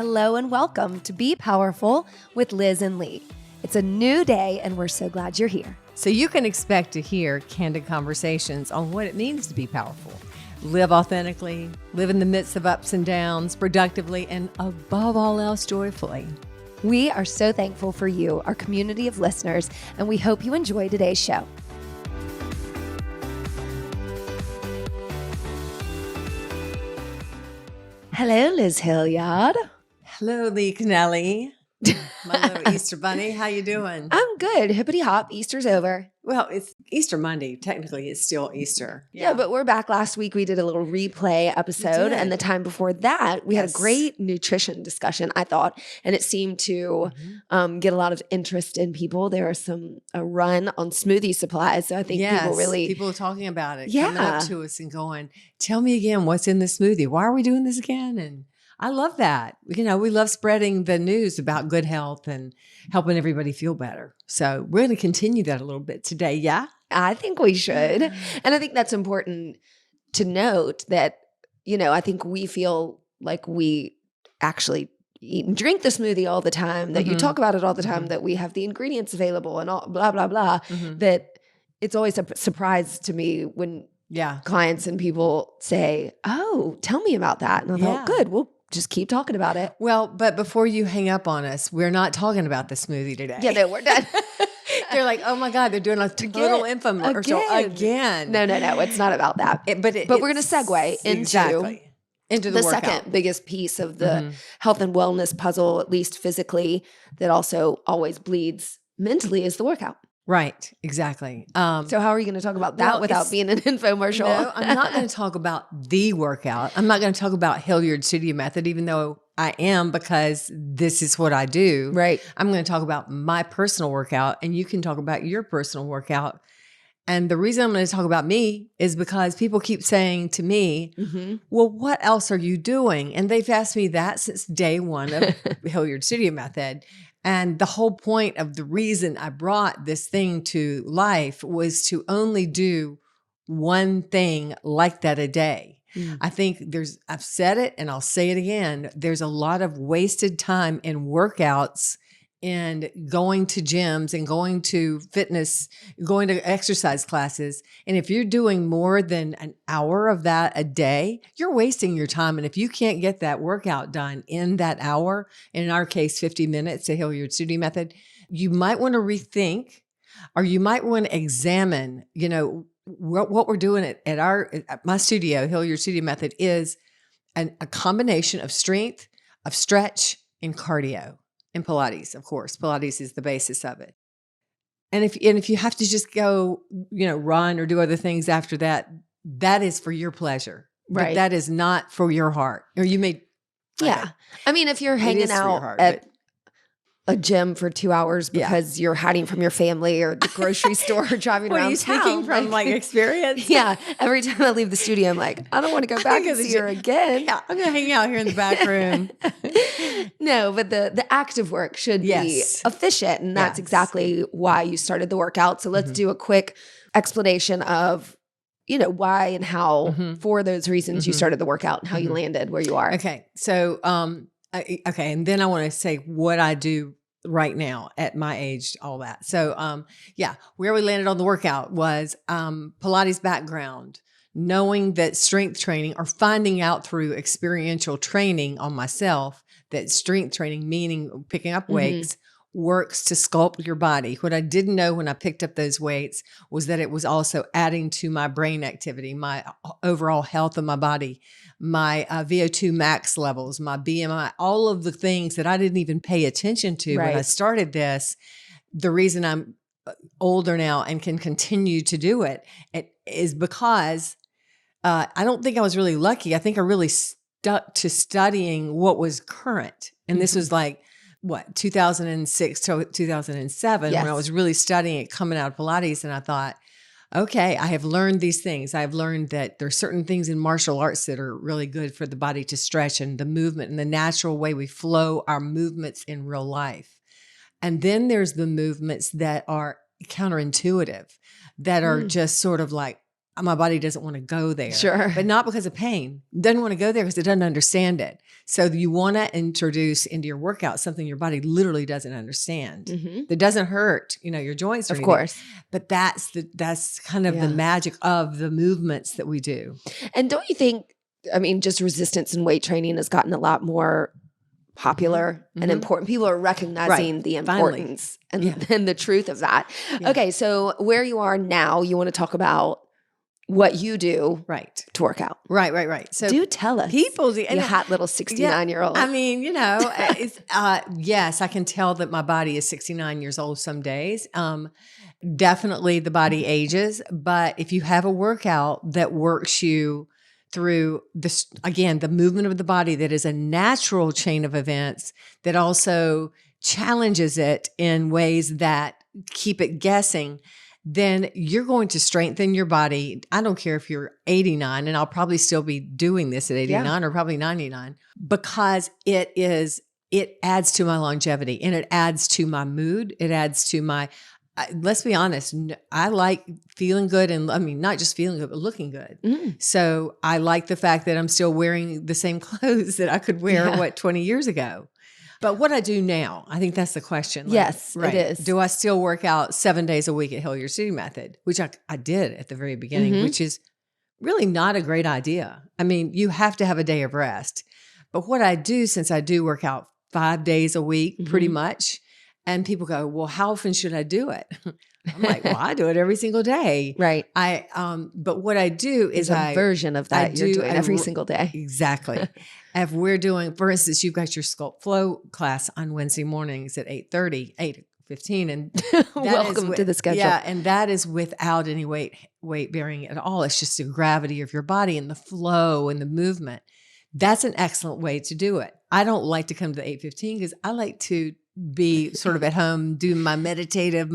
Hello and welcome to Be Powerful with Liz and Lee. It's a new day and we're so glad you're here. So you can expect to hear candid conversations on what it means to be powerful. Live authentically, live in the midst of ups and downs, productively, and above all else, joyfully. We are so thankful for you, our community of listeners, and we hope you enjoy today's show. Hello, Liz Hilliard. Hello, Lee Kennelly. My little Easter bunny. How you doing? I'm good. Hippity hop. Easter's over. Well, it's Easter Monday. Technically, it's still Easter. Yeah, but we're back. Last week, we did a little replay episode. And the time before that, we had a great nutrition discussion, I thought. And it seemed to get a lot of interest in people. There was a run on smoothie supplies. So I think people are talking about it. Coming up to us and going, tell me again, what's in the smoothie? Why are we doing this again? And I love that. You know, we love spreading the news about good health and helping everybody feel better. So we're going to continue that a little bit today. Yeah. I think we should. And I think that's important to note that, you know, I think we feel like we actually eat and drink the smoothie all the time, that you talk about it all the time, that we have the ingredients available and all blah, blah, blah, that it's always a surprise to me when clients and people say, oh, tell me about that. And I thought, good, we'll just keep talking about it. Well, but before you hang up on us, we're not talking about the smoothie today. Yeah, no, we're done. They're like, oh my God, they're doing a total infomercial again. No, it's not about that. But we're going to segue into the second biggest piece of the health and wellness puzzle, at least physically, that also always bleeds mentally, is the workout. Right, exactly. So how are you going to talk about that without being an infomercial? No, I'm not going to talk about the workout. I'm not going to talk about Hilliard Studio Method, even though I am, because this is what I do. Right. I'm going to talk about my personal workout, and you can talk about your personal workout. And the reason I'm going to talk about me is because people keep saying to me, well, what else are you doing? And they've asked me that since day one of Hilliard Studio Method. And the whole point of the reason I brought this thing to life was to only do one thing like that a day. I think I've said it and I'll say it again. There's a lot of wasted time in workouts and going to gyms and going to fitness, going to exercise classes. And if you're doing more than an hour of that a day, you're wasting your time. And if you can't get that workout done in that hour, and in our case, 50 minutes, the Hilliard Studio Method, you might want to rethink, or you might want to examine, you know, what we're doing at my studio, Hilliard Studio Method, is a combination of strength, of stretch, and cardio. And Pilates, of course. Pilates is the basis of it. And if you have to just go, you know, run or do other things after that, that is for your pleasure. Right. But that is not for your heart. Or you may. I mean, if you're hanging out at a gym for 2 hours because you're hiding from your family or the grocery store or driving around town. Are you speaking from experience? Yeah. Every time I leave the studio, I'm like, I don't want to go back and see her again. Yeah, I'm going to hang out here in the back room. No, but the active work should be efficient. And that's exactly why you started the workout. So let's do a quick explanation of, you know, why and how for those reasons you started the workout and how you landed where you are. Okay. So, and then I want to say what I do right now at my age, all that. So, where we landed on the workout was Pilates background, knowing that strength training, or finding out through experiential training on myself that strength training, meaning picking up weights, works to sculpt your body. What I didn't know when I picked up those weights was that it was also adding to my brain activity, my overall health of my body, my VO2 max levels, my BMI, all of the things that I didn't even pay attention to when I started this. The reason I'm older now and can continue to do it is because I don't think I was really lucky. I think I really stuck to studying what was current. And this was like, 2006 to 2007, when I was really studying it coming out of Pilates. And I thought, okay, I have learned these things. I've learned that there's certain things in martial arts that are really good for the body to stretch, and the movement and the natural way we flow our movements in real life. And then there's the movements that are counterintuitive, that are just sort of like, my body doesn't want to go there. Sure. But not because of pain. It doesn't want to go there because it doesn't understand it. So you want to introduce into your workout something your body literally doesn't understand. That doesn't hurt, your joints or anything. Course. But that's kind of the magic of the movements that we do. And don't you think, just resistance and weight training has gotten a lot more popular and important. People are recognizing the importance and the truth of that. Yeah. Okay, so where you are now, you want to talk about what you do to work out. Right. So do tell us. People, you hot little 69-year-old. It's yes, I can tell that my body is 69 years old some days. Definitely the body ages, but if you have a workout that works you through this, again, the movement of the body that is a natural chain of events that also challenges it in ways that keep it guessing, then you're going to strengthen your body. I don't care if you're 89, and I'll probably still be doing this at 89 or probably 99, because it adds to my longevity and it adds to my mood. It adds to my, let's be honest, I like feeling good, and not just feeling good, but looking good. So I like the fact that I'm still wearing the same clothes that I could wear, 20 years ago. But what I do now, I think that's the question. Yes, it is. Do I still work out 7 days a week at Hilliard Studio Method, which I did at the very beginning, which is really not a great idea. You have to have a day of rest. But what I do, since I do work out 5 days a week, pretty much, and people go, well, how often should I do it? I'm like, well, I do it every single day. Right. But what I do is a version of that you're doing every single day. Exactly. If we're doing, for instance, you've got your Sculpt Flow class on Wednesday mornings at 8:30, 8:15. And welcome to the schedule. Yeah. And that is without any weight bearing at all. It's just the gravity of your body and the flow and the movement. That's an excellent way to do it. I don't like to come to the 8:15 because I like to be sort of at home, do my meditative,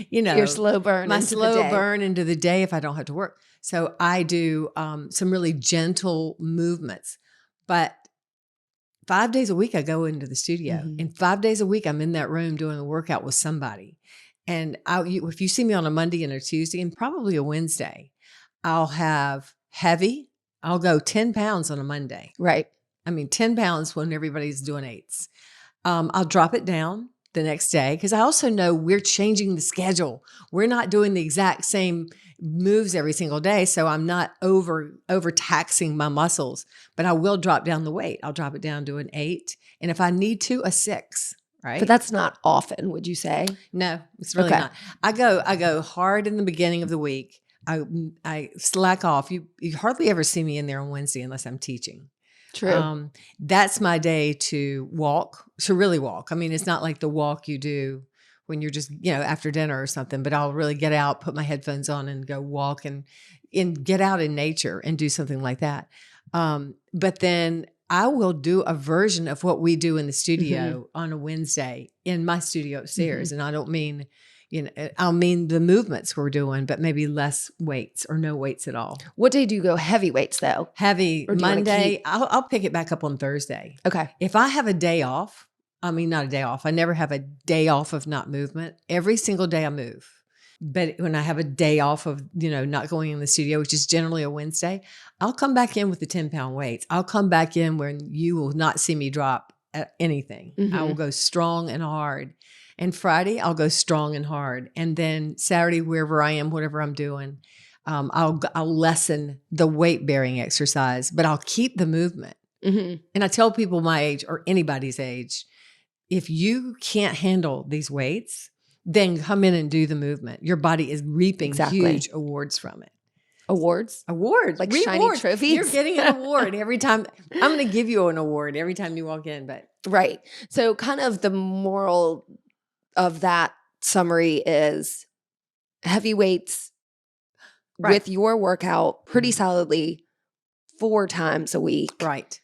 your slow burn, burn into the day if I don't have to work. So I do some really gentle movements, but 5 days a week I go into the studio, and 5 days a week I'm in that room doing a workout with somebody. And if you see me on a Monday and a Tuesday and probably a Wednesday, I'll have heavy. I'll go 10 pounds on a Monday. Right. 10 pounds when everybody's doing 8s. I'll drop it down the next day because I also know we're changing the schedule. We're not doing the exact same moves every single day, so I'm not overtaxing my muscles, but I will drop down the weight. I'll drop it down to an 8, and if I need to, a 6. Right. But that's not often, would you say? No, it's really not. I go hard in the beginning of the week. I slack off. You hardly ever see me in there on Wednesday unless I'm teaching. True. That's my day to really walk. It's not like the walk you do when you're just, after dinner or something, but I'll really get out, put my headphones on and go walk and get out in nature and do something like that. But then I will do a version of what we do in the studio on a Wednesday in my studio upstairs. And I don't mean, I'll mean the movements we're doing, but maybe less weights or no weights at all. What day do you go heavy weights though? Heavy Monday. I'll pick it back up on Thursday. Okay. If I have a day off, not a day off. I never have a day off of not movement. Every single day I move. But when I have a day off of, not going in the studio, which is generally a Wednesday, I'll come back in with the 10-pound weights. I'll come back in when you will not see me drop at anything. I will go strong and hard. And Friday, I'll go strong and hard. And then Saturday, wherever I am, whatever I'm doing, I'll lessen the weight-bearing exercise, but I'll keep the movement. And I tell people my age or anybody's age, if you can't handle these weights, then come in and do the movement. Your body is reaping huge awards from it. Awards? Like shiny trophies? You're getting an award every time. I'm going to give you an award every time you walk in. But right. So kind of the moral of that summary is heavy weights with your workout pretty solidly 4 times a week. Right.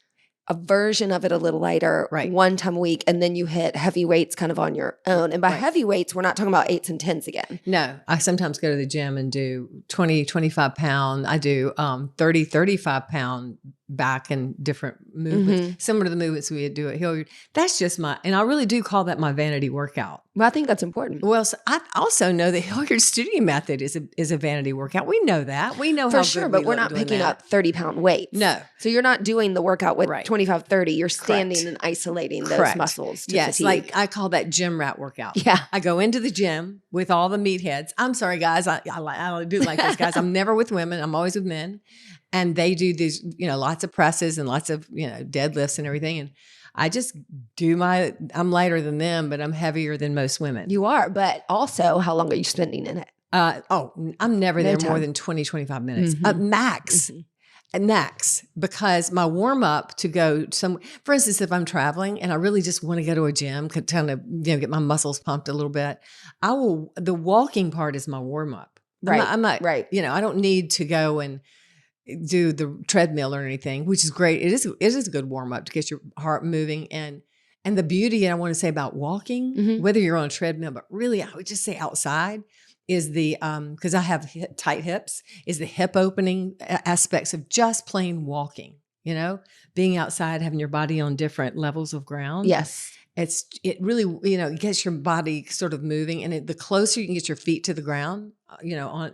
A version of it a little lighter, 1 time a week, and then you hit heavy weights kind of on your own. And by heavy weights, we're not talking about 8s and 10s again. No, I sometimes go to the gym and do 20, 25 pound. I do 30, 35 pound back and different movements, similar to the movements we do at Hilliard. That's just and I really do call that my vanity workout. Well, I think that's important. Well, so I also know the Hilliard Studio Method is a vanity workout. We know that. We know For how sure, good but we we're look not doing picking that. up 30-pound weights. No. So you're not doing the workout with Right. 25, 30. You're standing Correct. and isolating those Correct. muscles to Yes, fatigue. like I call that gym rat workout. Yeah. I go into the gym with all the meatheads. I'm sorry, guys. I do like this, guys. I'm never with women. I'm always with men. And they do these, lots of presses and lots of, deadlifts and everything. And I just I'm lighter than them, but I'm heavier than most women. You are, but also how long are you spending in it? I'm never there more than 20, 25 minutes. Max. Max, because my warm up to go for instance, if I'm traveling and I really just want to go to a gym, kind of, get my muscles pumped a little bit, the walking part is my warm up. Right. I'm not, right. I don't need to go and do the treadmill or anything, which is great. It is a good warm up to get your heart moving. And the beauty, I want to say about walking, whether you're on a treadmill, but really I would just say outside, is the, because I have tight hips, is the hip opening aspects of just plain walking, being outside, having your body on different levels of ground. Yes. It really, gets your body sort of moving. And the closer you can get your feet to the ground,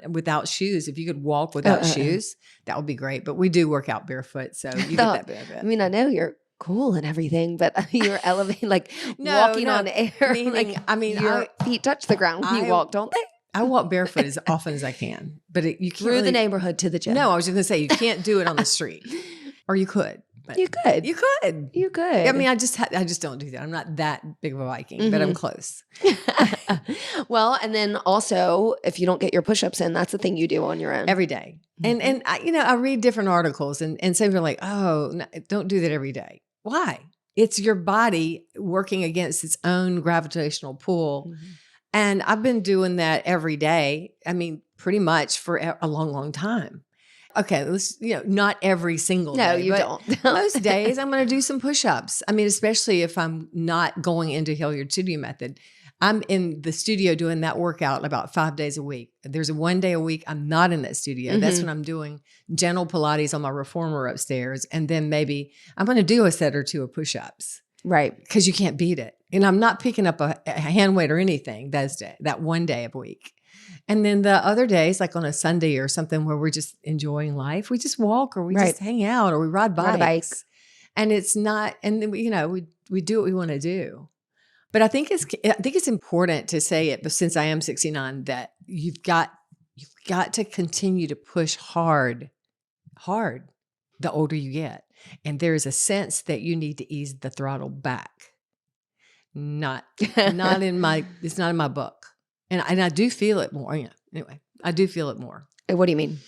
without shoes, if you could walk without shoes, that would be great. But we do work out barefoot. So you get that benefit. I mean, I know you're cool and everything, but you're elevating, walking on air. Meaning, your feet touch the ground when you walk, don't they? I walk barefoot as often as I can, but you can't through the neighborhood to the gym. No, I was just going to say you can't do it on the street, or you could. But you could. You could. I mean, I just don't do that. I'm not that big of a Viking, but I'm close. Well, and then also, if you don't get your push-ups in, that's the thing you do on your own every day. And I read different articles, and some people are like, oh, no, don't do that every day. Why? It's your body working against its own gravitational pull. And I've been doing that every day. I mean, pretty much for a long, long time. Okay, let's, not every single day. No, you don't. Most days I'm going to do some push-ups. I mean, especially if I'm not going into Hilliard Studio Method. I'm in the studio doing that workout about 5 days a week. There's one day a week I'm not in that studio. That's when I'm doing gentle Pilates on my reformer upstairs. And then maybe I'm going to do a set or two of push-ups. Right. Because you can't beat it. And I'm not picking up a hand weight or anything that one day a week. And then the other days, like on a Sunday or something where we're just enjoying life, we just walk or we just hang out or we ride bikes. And it's not, and then we do what we want to do. But I think it's important to say it, but since I am 69, that you've got to continue to push hard the older you get. And there's a sense that you need to ease the throttle back. It's not in my book. And I do feel it more. Anyway, I do feel it more. What do you mean?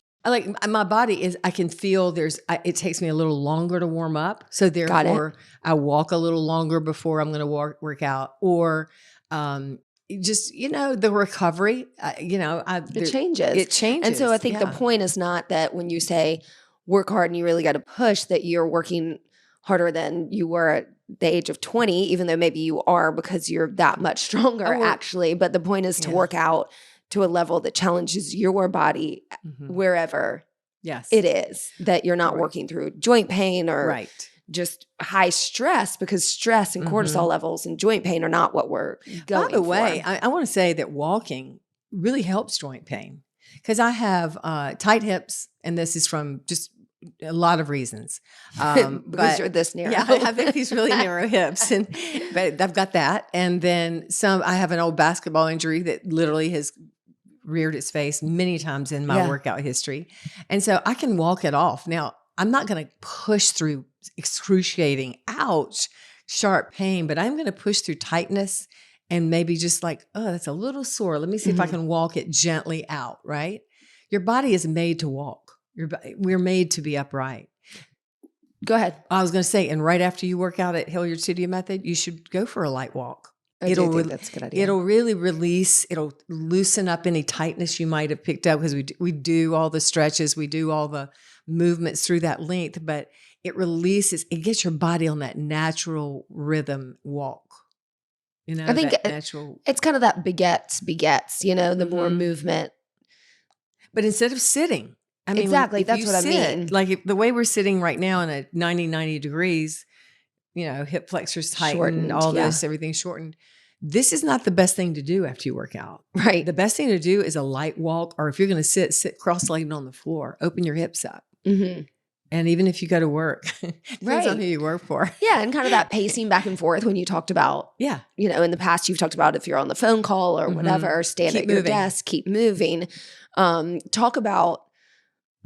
My body I can feel it takes me a little longer to warm up. So therefore I walk a little longer before I'm going to work out, or just, the recovery, it changes. It changes. And so I think the point is not that when you say work hard and you really got to push, that you're working harder than you were at the age of 20, even though maybe you are because you're that much stronger actually. But the point is to work out to a level that challenges your body wherever it is, that you're not working through joint pain or just high stress, because stress and cortisol levels and joint pain are not what we're going for. By the way, I want to say that walking really helps joint pain, because I have tight hips, and this is from just a lot of reasons. Because you're this narrow. Yeah, I have these really narrow hips, but I've got that. And then I have an old basketball injury that literally has reared its face many times in my workout history. And so I can walk it off. Now, I'm not going to push through excruciating, ouch, sharp pain, but I'm going to push through tightness and maybe just like, oh, that's a little sore. Let me see if I can walk it gently out, right? Your body is made to walk. We're made to be upright. Go ahead. I was going to say, and right after you work out at Hilliard Studio Method, you should go for a light walk. I do think that's a good idea. It'll really it'll loosen up any tightness you might have picked up, because we do all the stretches, we do all the movements through that length, but it gets your body on that natural rhythm walk. I think it's kind of that begets, the more movement. But instead of sitting, I mean, exactly. if That's you what I sit, mean. Like the way we're sitting right now in a 90 degrees, hip flexors tightened, Shortened, all yeah. this, everything shortened. This is not the best thing to do after you work out. Right. The best thing to do is a light walk, or if you're going to sit cross-legged on the floor, open your hips up. Mm-hmm. And even if you go to work, depends on who you work for. Yeah. And kind of that pacing back and forth when you talked about, Yeah. in the past, you've talked about if you're on the phone call or whatever, stand Keep at your moving. desk, keep moving. Talk about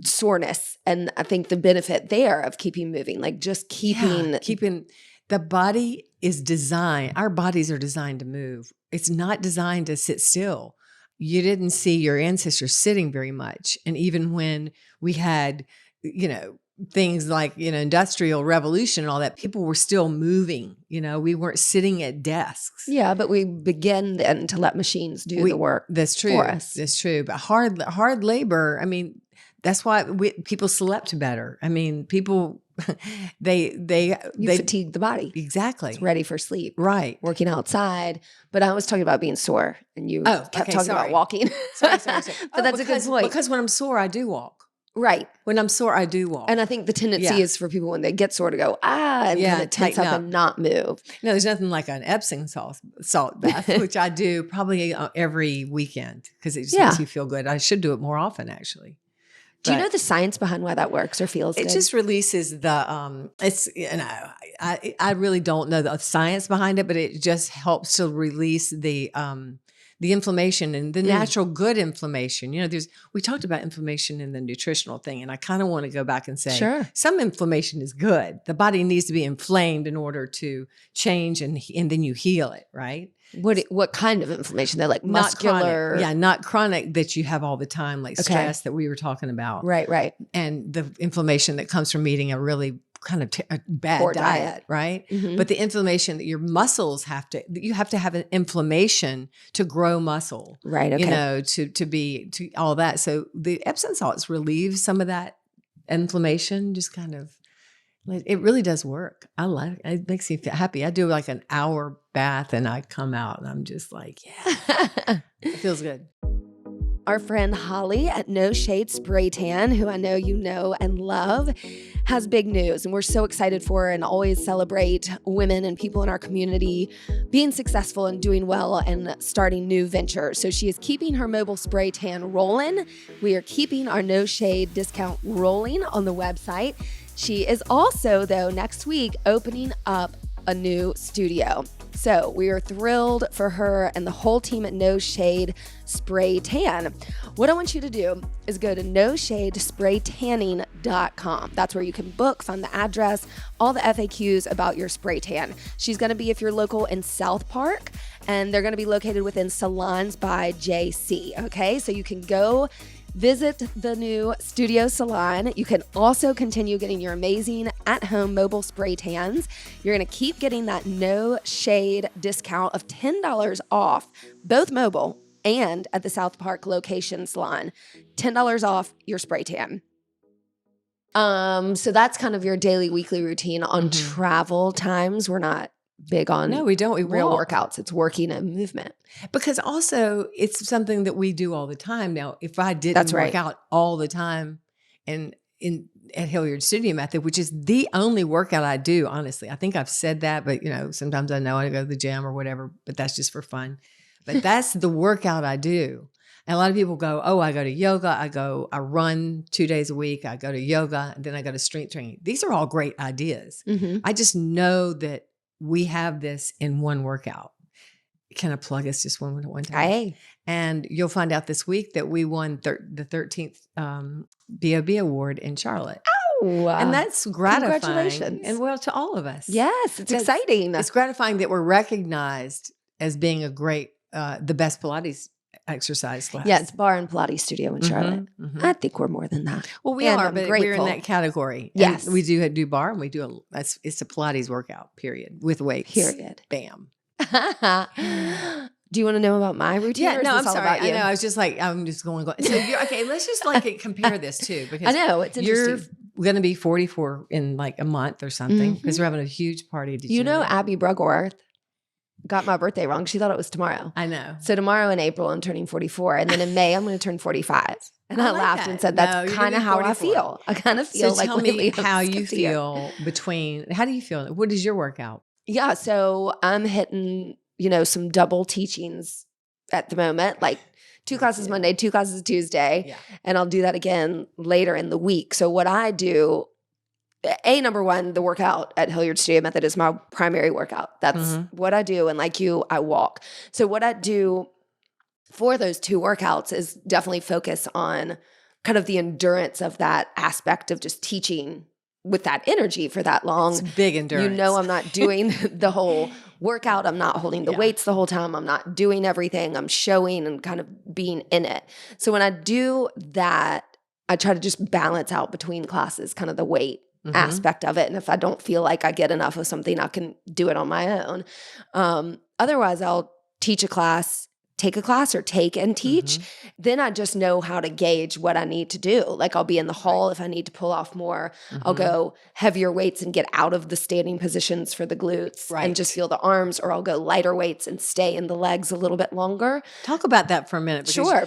soreness. And I think the benefit there of keeping moving, like just keeping the body is designed, our bodies are designed to move. It's not designed to sit still. You didn't see your ancestors sitting very much. And even when we had, things like, industrial revolution and all that, people were still moving, we weren't sitting at desks. Yeah, but we begin then to let machines do the work. That's true. For us. That's true. But hard labor, I mean, that's why people slept better. I mean, people, they fatigue the body. Exactly. It's ready for sleep. Right. Working outside. But I was talking about being sore and you kept talking about walking. Sorry. But that's a good point. Because when I'm sore, I do walk. Right. When I'm sore, I do walk. And I think the tendency is for people when they get sore to go, and kind of tense up and not move. No, there's nothing like an Epsom salt bath, which I do probably every weekend because it just makes you feel good. I should do it more often, actually. Do you know the science behind why that works or feels good? It just releases the, I really don't know the science behind it, but it just helps to release the inflammation and the natural good inflammation. We talked about inflammation in the nutritional thing, and I kind of want to go back and say, some inflammation is good. The body needs to be inflamed in order to change, and then you heal it, right? What kind of inflammation? They're like muscular? Not chronic that you have all the time, like stress that we were talking about. Right. And the inflammation that comes from eating a really kind of a bad poor diet, right? Mm-hmm. But the inflammation that your muscles you have to have an inflammation to grow muscle, right? Okay. To all that. So the Epsom salts relieve some of that inflammation. Just kind of, it really does work. I like it. It makes me feel happy. I do like an hour bath and I come out and I'm just like, it feels good. Our friend Holly at No Shade Spray Tan, who I know you know and love, has big news. And we're so excited for her and always celebrate women and people in our community being successful and doing well and starting new ventures. So she is keeping her mobile spray tan rolling. We are keeping our No Shade discount rolling on the website. She is also, though, next week opening up a new studio. So we are thrilled for her and the whole team at No Shade Spray Tan. What I want you to do is go to noshadespraytanning.com. That's where you can book, find the address, all the FAQs about your spray tan. She's going to be, if you're local, in South Park, and they're going to be located within Salons by JC. Okay, so you can go visit the new studio salon. You can also continue getting your amazing at-home mobile spray tans. You're going to keep getting that No Shade discount of $10 off, both mobile and at the South Park location salon. $10 off your spray tan. So that's kind of your daily, weekly routine on travel times. We're not big on we real workouts. It's working and movement. Because also it's something that we do all the time. Now, if I didn't work out all the time and at Hilliard Studio Method, which is the only workout I do, honestly, I think I've said that, but sometimes I know I go to the gym or whatever, but that's just for fun. But that's the workout I do. And a lot of people go, oh, I go to yoga. I run 2 days a week. I go to yoga, and then I go to strength training. These are all great ideas. Mm-hmm. I just know that we have this in one workout. Can I plug us just one time? Aye. And you'll find out this week that we won the 13th BOB award in Charlotte. Oh, and that's gratifying. Congratulations. And to all of us. Yes, it's exciting. It's gratifying that we're recognized as being the best Pilates exercise class. Yeah, it's bar and Pilates studio in Charlotte. Mm-hmm. I think we're more than that. Well, we are, but we're in that category. Yes. And we do bar, and we do it's a Pilates workout, period, with weights. Period. Bam. Do you want to know about my routine? Yeah, no, I'm sorry. I know. I was just like, I'm just going. So okay, let's just compare this too, because I know it's interesting. You're going to be 44 in like a month or something because we're having a huge party. Did you know Abby Brugworth got my birthday wrong. She thought it was tomorrow. I know. So tomorrow in April, I'm turning 44. And then in May, I'm going to turn 45. And I like laughed that. and said, No, that's you're kind of gonna be how I 44. feel. I kind of feel So like tell me lately I'm how you skipped here. feel how do you feel? What is your workout? Yeah. So I'm hitting, some double teachings at the moment, like 2 classes Monday, 2 classes Tuesday. Yeah. And I'll do that again later in the week. So what I do, number one, the workout at Hilliard Studio Method is my primary workout. That's what I do. And like you, I walk. So what I do for those 2 workouts is definitely focus on kind of the endurance of that aspect of just teaching with that energy for that long. It's big endurance. I'm not doing the whole workout. I'm not holding the weights the whole time. I'm not doing everything. I'm showing and kind of being in it. So when I do that, I try to just balance out between classes, kind of the weight aspect of it. And if I don't feel like I get enough of something, I can do it on my own. Otherwise, I'll teach a class, take a class or take and teach. Then I just know how to gauge what I need to do. Like I'll be in the hall if I need to pull off more. I'll go heavier weights and get out of the standing positions for the glutes and just feel the arms, or I'll go lighter weights and stay in the legs a little bit longer. Talk about that for a minute. Sure.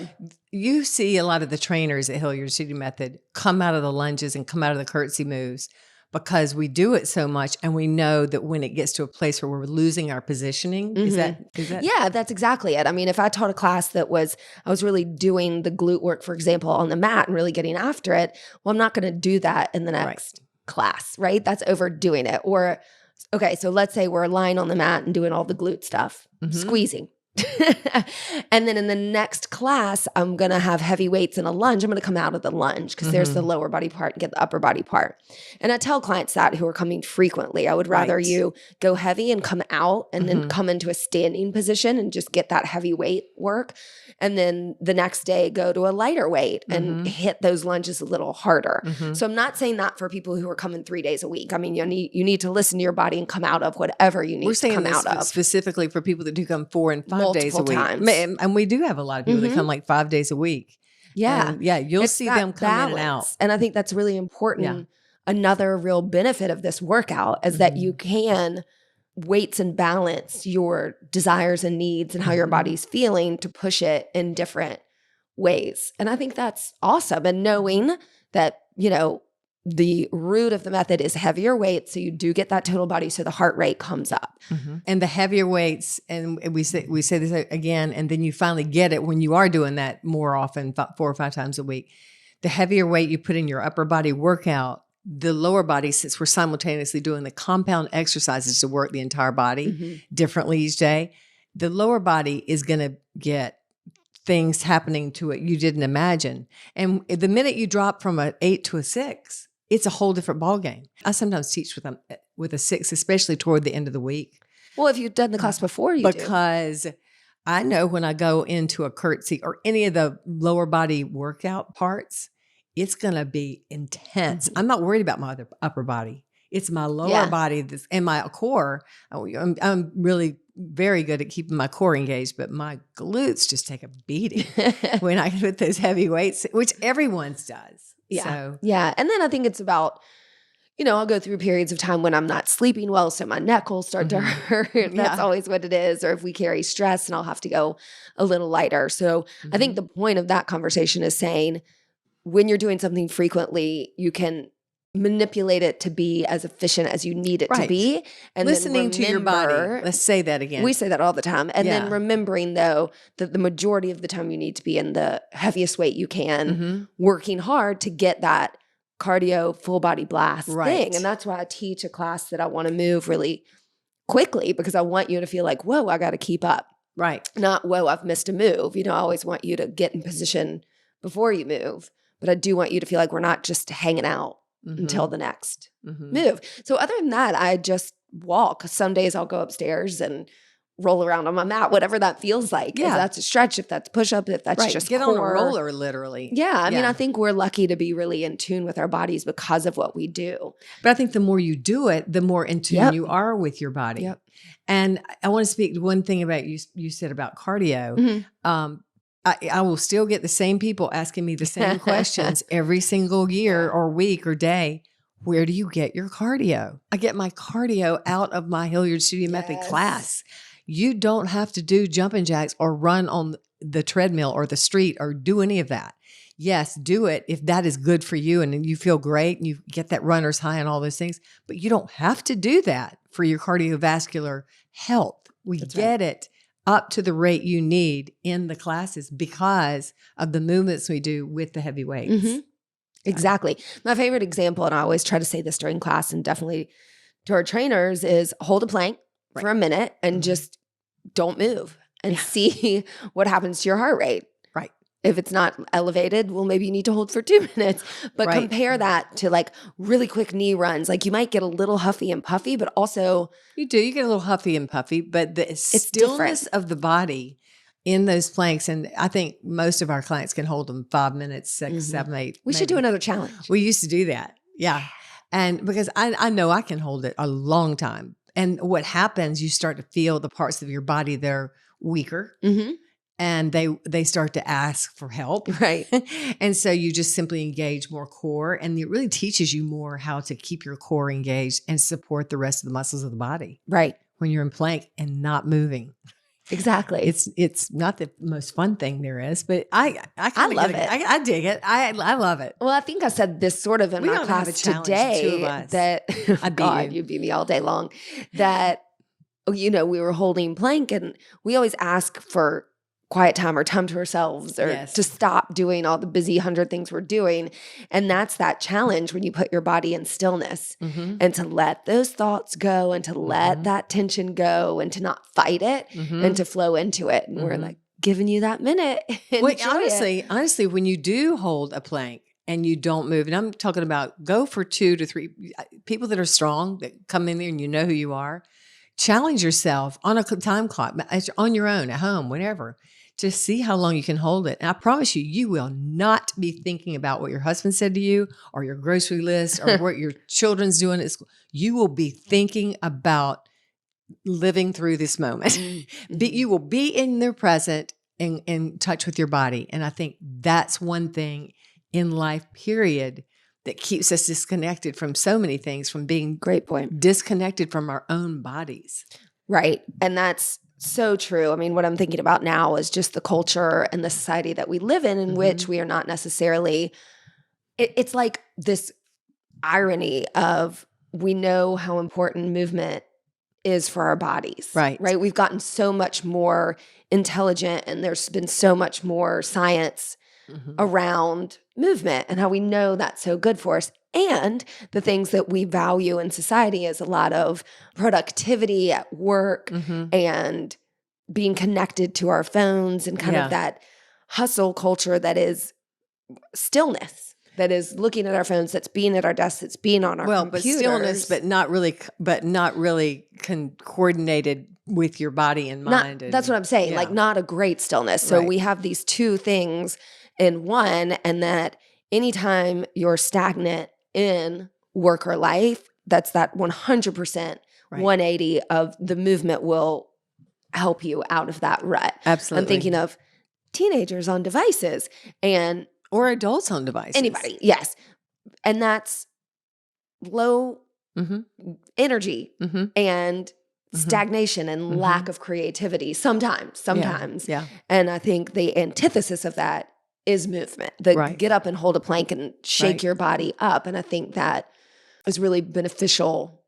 You see a lot of the trainers at Hilliard Studio Method come out of the lunges and come out of the curtsy moves because we do it so much, and we know that when it gets to a place where we're losing our positioning, is that? Yeah, that's exactly it. I mean, if I taught a class that I was really doing the glute work, for example, on the mat and really getting after it, well, I'm not going to do that in the next class, right? That's overdoing it. Or, okay, so let's say we're lying on the mat and doing all the glute stuff, squeezing. And then in the next class, I'm going to have heavy weights and a lunge. I'm going to come out of the lunge because there's the lower body part and get the upper body part. And I tell clients that who are coming frequently, I would rather you go heavy and come out and then come into a standing position and just get that heavy weight work. And then the next day, go to a lighter weight and hit those lunges a little harder. So I'm not saying that for people who are coming 3 days a week. I mean, you need to listen to your body and come out of whatever you need to come out of. Specifically for people that do come 4 and 5 days a week. Times. And we do have a lot of people that come like 5 days a week. Yeah. And you'll see them come in and out. And I think that's really important. Yeah. Another real benefit of this workout is that you can weights and balance your desires and needs and how your body's feeling to push it in different ways. And I think that's awesome. And knowing that, the root of the method is heavier weights, so you do get that total body, so the heart rate comes up. And the heavier weights, and we say this again, and then you finally get it when you are doing that more often, 4 or 5 times a week. The heavier weight you put in your upper body workout, the lower body, since we're simultaneously doing the compound exercises to work the entire body differently each day, the lower body is going to get things happening to it you didn't imagine. And the minute you drop from an 8 to a 6, it's a whole different ballgame. I sometimes teach with a 6, especially toward the end of the week. Well, if you've done the class before, because I know when I go into a curtsy or any of the lower body workout parts, it's going to be intense. I'm not worried about my upper body. It's my lower body and my core. I'm really very good at keeping my core engaged, but my glutes just take a beating when I put those heavy weights, which everyone's does. Yeah. So. Yeah. And then I think it's about, I'll go through periods of time when I'm not sleeping well, so my neck will start to hurt. That's always what it is. Or if we carry stress, and I'll have to go a little lighter. So I think the point of that conversation is saying when you're doing something frequently, you can manipulate it to be as efficient as you need it to be. And listening to your body. Let's say that again. We say that all the time. And then remembering, though, that the majority of the time you need to be in the heaviest weight you can, working hard to get that cardio full body blast thing. And that's why I teach a class that I want to move really quickly, because I want you to feel like, whoa, I got to keep up. Right. Not, whoa, I've missed a move. I always want you to get in position before you move. But I do want you to feel like we're not just hanging out until the next move. So other than that, I just walk. Some days I'll go upstairs and roll around on my mat, whatever that feels like. Yeah. If that's a stretch, if that's push-up, if that's just get core. on a roller, literally. Yeah. I mean, I think we're lucky to be really in tune with our bodies because of what we do. But I think the more you do it, the more in tune you are with your body. And I want to speak to one thing about you said about cardio. I will still get the same people asking me the same questions every single year or week or day. Where do you get your cardio? I get my cardio out of my Hilliard Studio Method class. You don't have to do jumping jacks or run on the treadmill or the street or do any of that. yes, do it if that is good for you and you feel great and you get that runner's high and all those things. But you don't have to do that for your cardiovascular health. We get it up to the rate you need in the classes because of the movements we do with the heavy weights. Mm-hmm. Exactly. My favorite example, and I always try to say this during class and definitely to our trainers, is hold a plank for a minute and just don't move and see what happens to your heart rate. Right. If it's not elevated, well, maybe you need to hold for 2 minutes. But compare that to like really quick knee runs. Like you might get a little huffy and puffy, but also you get a little huffy and puffy, but the stillness of the body in those planks, and I think most of our clients can hold them 5 minutes, 6, 7, 8. We should do another challenge. We used to do that. Yeah. And because I know I can hold it a long time. And what happens, you start to feel the parts of your body that are weaker. Mm-hmm. And they start to ask for help. Right. And so you just simply engage more core. And it really teaches you more how to keep your core engaged and support the rest of the muscles of the body. Right. When you're in plank and not moving. Exactly. It's not the most fun thing there is, but I love it. I dig it. I love it. Well, I think I said this sort of in my class today that God, you beat me all day long. That we were holding plank and we always ask for quiet time or time to ourselves or to stop doing all the busy 100 things we're doing. And that's that challenge when you put your body in stillness and to let those thoughts go and to let that tension go and to not fight it and to flow into it. And we're like giving you that minute. Well, honestly, when you do hold a plank and you don't move, and I'm talking about go for 2 to 3 people that are strong that come in there and you know who you are, challenge yourself on a time clock, on your own, at home, whatever. Just see how long you can hold it. And I promise you, you will not be thinking about what your husband said to you or your grocery list or what your children's doing at school. You will be thinking about living through this moment. You will be in the present and in touch with your body. And I think that's one thing in life, period, that keeps us disconnected from so many things, from being disconnected from our own bodies. Right. And that's so true. I mean, what I'm thinking about now is just the culture and the society that we live in which we are not necessarily, it's like this irony of we know how important movement is for our bodies. Right. Right. We've gotten so much more intelligent and there's been so much more science around movement and how we know that's so good for us. And the things that we value in society is a lot of productivity at work and being connected to our phones and kind of that hustle culture that is stillness, that is looking at our phones, that's being at our desks, that's being on our computers. But stillness, but not really coordinated with your body and mind. That's what I'm saying. Like not a great stillness. So we have these two things in one, and that anytime you're stagnant in work or life, that's that 100% 180 of the movement will help you out of that rut. Absolutely. I'm thinking of teenagers on devices or adults on devices. Anybody, yes. And that's low energy and stagnation and lack of creativity sometimes. Yeah. And I think the antithesis of that is movement. Get up and hold a plank and shake your body up. And I think that is really beneficial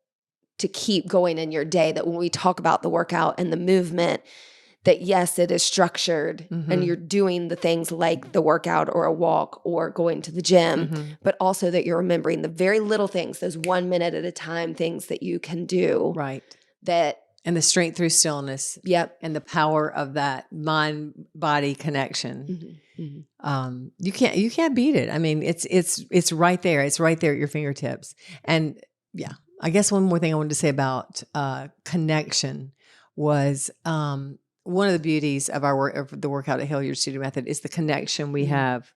to keep going in your day, that when we talk about the workout and the movement, that yes, it is structured and you're doing the things like the workout or a walk or going to the gym, but also that you're remembering the very little things, those 1 minute at a time things that you can do. Right. And the strength through stillness. Yep. And the power of that mind-body connection. You can't beat it. I mean, it's right there. It's right there at your fingertips. And I guess one more thing I wanted to say about connection was one of the beauties of our work, of the workout at Hilliard Studio Method, is the connection we have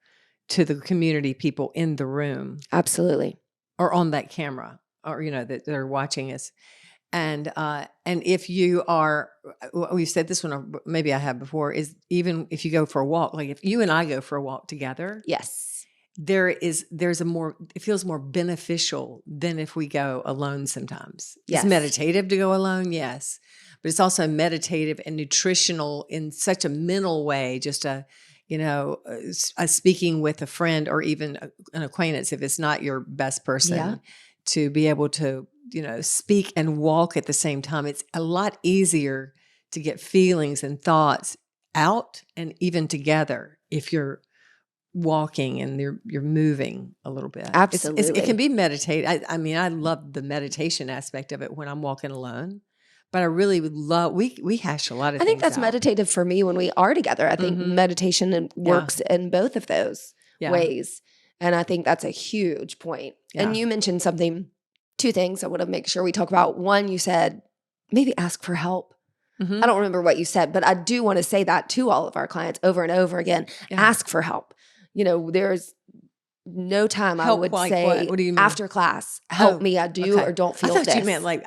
to the community people in the room. Absolutely. Or on that camera, or that are watching us. And if you are, we've said this one, or maybe I have before, is even if you go for a walk, like if you and I go for a walk together, yes, it feels more beneficial than if we go alone sometimes. Yes. It's meditative to go alone, yes, but it's also meditative and nutritional in such a mental way, just speaking with a friend or even an acquaintance, if it's not your best person, Yeah. to be able to, speak and walk at the same time. It's a lot easier to get feelings and thoughts out and even together if you're walking and you're moving a little bit. Absolutely. It can be meditate. I mean, I love the meditation aspect of it when I'm walking alone, but I really would love, we hash a lot of I things think that's out. meditative for me when we are together. I think meditation works in both of those ways. And I think that's a huge point. Yeah. And you mentioned two things I want to make sure we talk about. One, you said maybe ask for help. I don't remember what you said, but I do want to say that to all of our clients over and over again. Yeah. Ask for help. There's no time Help, I would like say what? What do you mean? after class, help me. I do okay. or don't feel I thought this. you meant like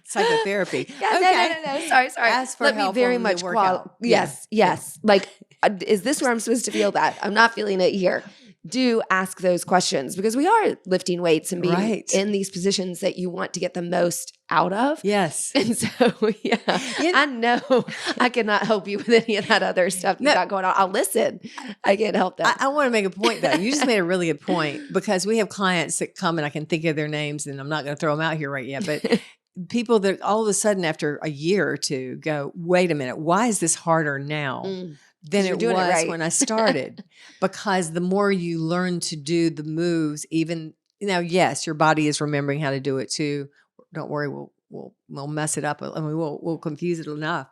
psychotherapy. Yeah, okay. no. Sorry. Ask for Let help me very on the much workout. Yes. Like, is this where I'm supposed to feel that? I'm not feeling it here. Do ask those questions because we are lifting weights and being in these positions that you want to get the most out of. Yes. And so, I know I cannot help you with any of that other stuff you got going on. I'll listen. I can't help that. I want to make a point though. You just made a really good point because we have clients that come and I can think of their names and I'm not going to throw them out here right yet, but people that all of a sudden after a year or two go, wait a minute, why is this harder now than it was when I started? Because the more you learn to do the moves, even yes, your body is remembering how to do it too. Don't worry, we'll mess it up. I mean, we'll confuse it enough.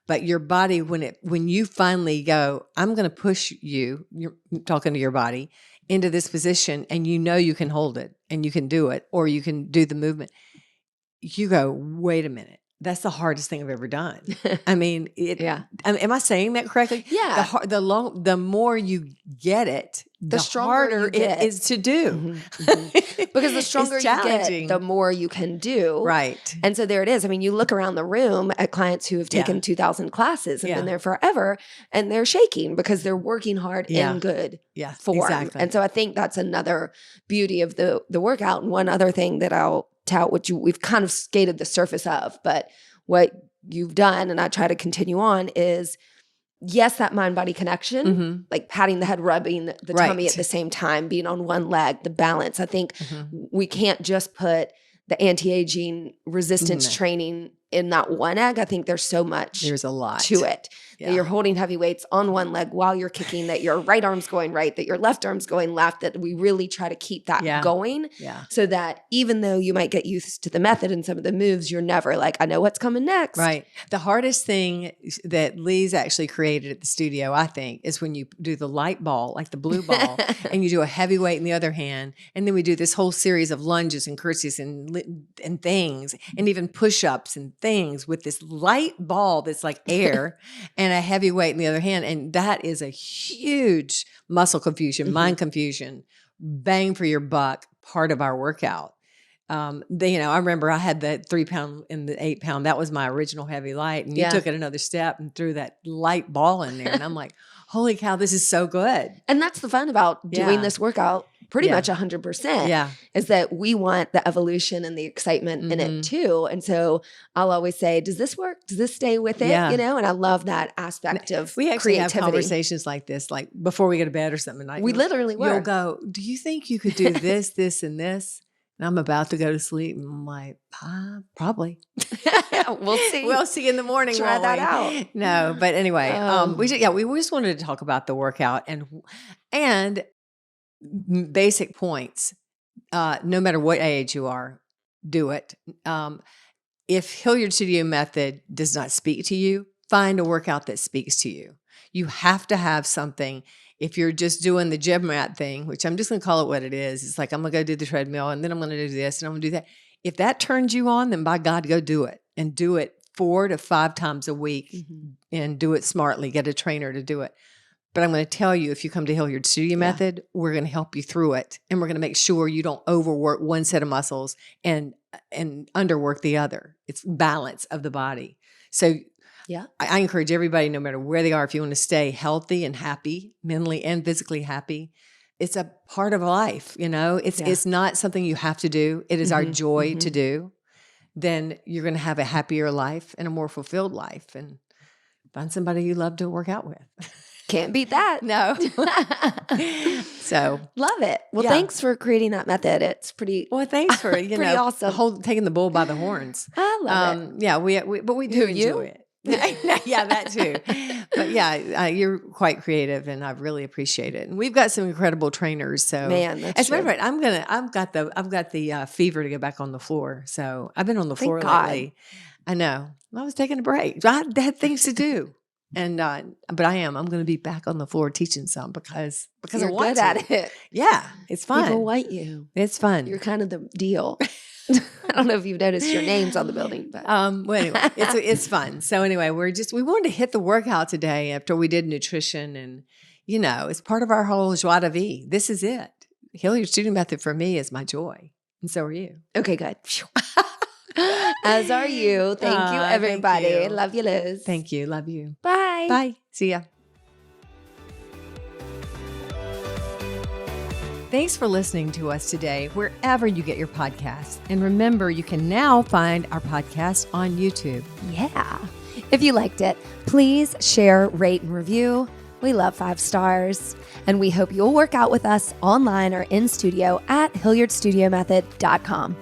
But your body, when you finally go, I'm going to push you, you're talking to your body, into this position, and you can hold it, and you can do it, or you can do the movement. You go, wait a minute. That's the hardest thing I've ever done. I mean, am I saying that correctly? Yeah. The more you get it, the harder it is to do. Because the stronger you get, the more you can do. Right. And so there it is. I mean, you look around the room at clients who have taken 2,000 classes and been there forever, and they're shaking because they're working hard in good form. Exactly. And so I think that's another beauty of the workout. And one other thing that I'll tout, which we've kind of skated the surface of, but what you've done, and I try to continue on, is yes, that mind-body connection, like patting the head, rubbing the tummy at the same time, being on one leg, the balance. I think we can't just put the anti-aging resistance training in that one egg. I think there's so much. There's a lot to it. That you're holding heavy weights on one leg while you're kicking, that your right arm's going right, that your left arm's going left, that we really try to keep that going so that even though you might get used to the method and some of the moves, you're never like, I know what's coming next. Right. The hardest thing that Lee's actually created at the studio, I think, is when you do the light ball, like the blue ball, and you do a heavy weight in the other hand, and then we do this whole series of lunges and curtsies and things, and even push-ups and things with this light ball that's like air and a heavy weight in the other hand. And that is a huge muscle confusion, mind confusion, bang for your buck part of our workout. I remember I had the 3 pound and the 8 pound. That was my original heavy light. And you took it another step and threw that light ball in there. And I'm like, holy cow, this is so good. And that's the fun about doing this workout pretty much 100%. Is that we want the evolution and the excitement in it too. And so I'll always say, does this work? Does this stay with it? And I love that aspect of we actually creativity. have conversations like this, like before we go to bed or something. Like, we literally were. You'll go, do you think you could do this, this, and this? And I'm about to go to sleep. And I'm like, probably. We'll see. We'll see in the morning. Try that out. No, but anyway, we just wanted to talk about the workout and basic points. No matter what age you are, do it. If Hilliard Studio Method does not speak to you, find a workout that speaks to you. You have to have something. If you're just doing the gym mat thing, which I'm just going to call it what it is, it's like, I'm going to go do the treadmill and then I'm going to do this and I'm going to do that. If that turns you on, then by God, go do it, and do it 4 to 5 times a week and do it smartly. Get a trainer to do it. But I'm going to tell you, if you come to Hilliard Studio Method, we're going to help you through it. And we're going to make sure you don't overwork one set of muscles and underwork the other. It's balance of the body. So I encourage everybody, no matter where they are, if you want to stay healthy and happy, mentally and physically happy, it's a part of life. It's not something you have to do. It is our joy to do. Then you're going to have a happier life and a more fulfilled life, and find somebody you love to work out with. Can't beat that. No. So Love it. Well, Yeah. thanks for creating that method. It's pretty thanks for pretty awesome. taking the bull by the horns. I love it. Yeah, but we do Who, enjoy you? it. Yeah, that too. But yeah, you're quite creative, and I really appreciate it. And we've got some incredible trainers. So, Man, that's as a matter true. of fact, I've got the fever to go back on the floor. So I've been on the Thank floor God. lately. I know. I was taking a break. I had things to do. And but I'm going to be back on the floor teaching some because You're I want good to. at it. Yeah, it's fun. People want you. It's fun. You're kind of the deal. I don't know if you've noticed your names on the building, but Well, anyway, it's fun. So anyway, we wanted to hit the workout today after we did nutrition, and it's part of our whole joie de vie. This is it. Hilliard Studio Method for me is my joy, and so are you. okay, good. As are you. Thank you, Thank everybody. you. Love you, Liz. Thank you. Love you. Bye. Bye. See ya. Thanks for listening to us today, wherever you get your podcasts. And remember, you can now find our podcast on YouTube. Yeah. If you liked it, please share, rate, and review. We love 5 stars. And we hope you'll work out with us online or in studio at HilliardStudioMethod.com.